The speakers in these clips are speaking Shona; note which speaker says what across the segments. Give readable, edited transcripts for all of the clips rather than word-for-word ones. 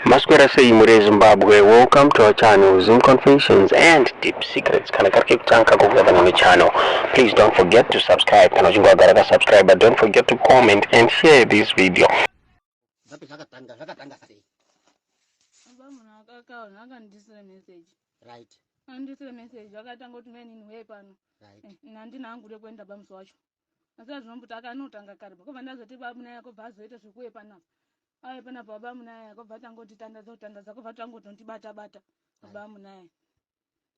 Speaker 1: Masquera say Mure Zimbabwe, welcome to our channel, Zoom Confessions and Deep Secrets. Kana kariki kutanka kukutana on the channel. Please don't forget to subscribe. Kana chunga garaka subscribe, but don't forget to comment and share this video.
Speaker 2: Right.
Speaker 3: Andisire message akatanga kuti nini we pano.
Speaker 2: Right.
Speaker 3: Nandina hangu rekuenda bamso wacho. Asi zvinombuti akanotanga kare bakobva ndazoti babuna yako bvazoita zvekuye panapa. Aye panapa babamuna yako bvatangoti tandaza kobva tangotondibata bata. Babamuna yako.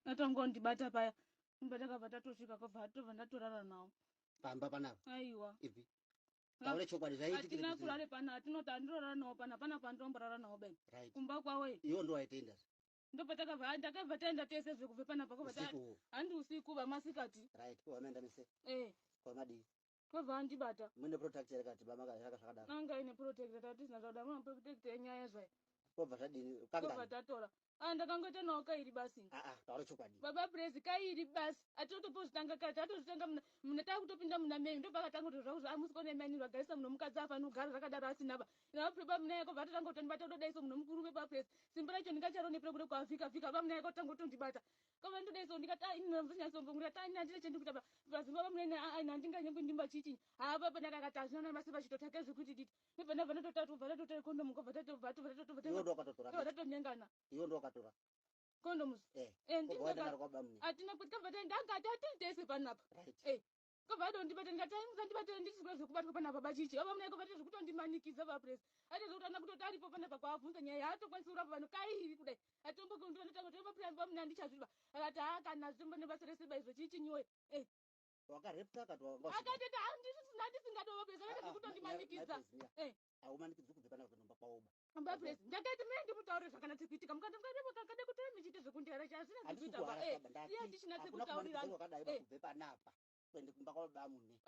Speaker 3: Atangondibata paya. Mbatakabva tatosvika kobva ndatorara nawo.
Speaker 2: Pamba panapa.
Speaker 3: Aiwa.
Speaker 2: Ivi. Taure chokwadi zvaiti kile.
Speaker 3: Atina kurare pana atinoti andorara nawo pana pandomborara nawo ben.
Speaker 2: Right.
Speaker 3: Kumba kwawe.
Speaker 2: Iyo ndo waitenda.
Speaker 3: Ndopataka ndakabva taenda tese zvekubve panapa kobva handi usiku vamasikati.
Speaker 2: Right. Ko amenda mise. Ko madi.
Speaker 3: Kobva andibata.
Speaker 2: Mune protect yakati bamaka zvakadaro.
Speaker 3: Nanga ine protect tatisina zvada muna protect yenyaya zvai.
Speaker 2: Kobva zvadini kanga.
Speaker 3: Kobva tatora. Ndakangoita nawo kairi basi.
Speaker 2: Taure chokwadi.
Speaker 3: Baba praise kairi basi. Atotopozitanga kati atozitanga muna takutopinda muna meni ndopakatanga kuti zvauzo amusikone meni vagarisa muno mukadzi afa nogara zvakadaro asina ba. Ina baba muna yako vatotanga kutondibata todaiso muno mukuru baba praise. Simba racho ndingacharo nepre kuti kwafika baba muna yako tanga kutondibata. Koma ndodaiso ndikata ina mvunya sombo ngura ta ina ndire chendikuta ba. Basi baba muna aina ndinganyembe ndimba chichi. Baba ndakakata zvina masiba chitotake zvekuti diti. Nepana vanototatu vatotora kondomu kobva tatova.
Speaker 2: Iyo ndo katora.
Speaker 3: Iyo tatonyengana.
Speaker 2: Iyo ndo katora.
Speaker 3: Condoms.
Speaker 2: Ndinga
Speaker 3: atina kutkabva ndangati atitese panapa. Kobva ndibata ndibata ndisizwe zvekubatwa panapa bachichi. Baba muna yako vati zvekutondimanikiza ba press. Ati zvekutana kutoti aripo panapa kwaabvunza nyaya yaatokwanisa kurapa vanhu kairi kudai. Atombo kundonatanga kuti baba plan muna ndichazviba. Akati kana zvimbo nebasa resiba izvo chichinyowe.
Speaker 2: Wakarepta katwa.
Speaker 3: Akati ndisingadova press ati zvekutondimanikiza.
Speaker 2: Aumanikidzi kubve pana kunomba kwaoba.
Speaker 3: Amba press. Ndakaiti mimi ndimutaure zvakanatse kuitika. Mukade kuti michite zvekundiyara chazvina kuita ba. Iya ndichina sekutaurira.
Speaker 2: Kubve panapa. Kwende kumba kwabamune.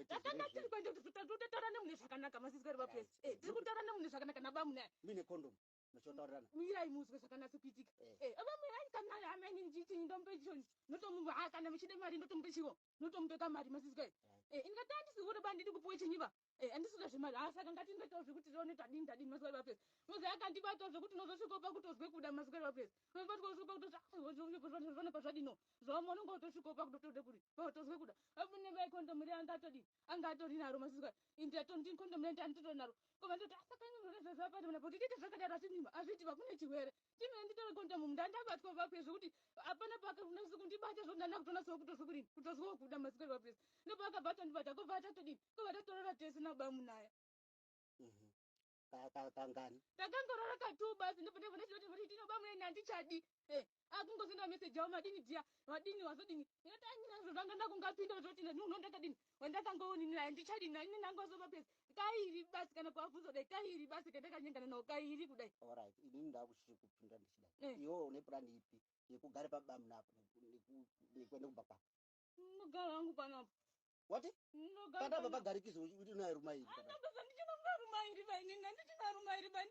Speaker 3: Takanga tiri kwende kutaura nemune zvakanaka masisikari vapress. Tiri kutaura nemune zvakanaka nabamune.
Speaker 2: Mine condom. Machotaurirana.
Speaker 3: Mirai muzwe zvakanatse kuitika. Abamune kana ameni ndichi ndombe choni. Notomuva kana michide mari ndotombe chiwo. Notombe kamari masisikari. Ingatandisi kuti bandidi kupuwe chinyiva. Andisina zvemari asaka ngatingoitawo zvekuti tione tadini masikari vapress. Muzi akandibatawo zvekuti nozosvika pakutozwe kuda masikari vapress. Nozosvika pakutozve zvone pazvadino. Zvamona ngotosvika pakutotode kuri. Tozwe kuda. Abune vai kondomu ri angatori naro masisikari. Indatondi kondomu ri anditotori naro. Koma ndoti asaka ino zvapata muna kuti tite zvakadaro asinima. Azviti vakune chirwere. Timene nditore kondomu ndandabatwa vapress zvekuti apana paka unasi kundibata zvondana kutonaso kutozwe kuri. Kutozwe kuda masikari vapress. Ndopakabata ndibata kobva tatodini. Kobva tatorora tese nabamunaya.
Speaker 2: Kangani.
Speaker 3: Takangorora katu basi ndopone kuti tinobamune nandichadi. Akungosenda message yawo madini dia. Madini wazodini. Inotanyira zvanga ndakungapinda zvoti ndakadini. Wandakangooni naye ndichadi naye nangozoba pesa. Kairi basi kana kwafuzo dai kairi basi kendakanyengana nawo kairi kudai.
Speaker 2: Alright. Ini ndakushiri kupinda ndichida. Iwo une plan ipi? Yekugara pabamuna apo. Nekwenda kubaka.
Speaker 3: Nogara wangu panapa.
Speaker 2: What? Kada baba garikizo kuti naye rumairi.
Speaker 3: Ndabasa ndichina rumairi bai. Ndichina rumairi bai.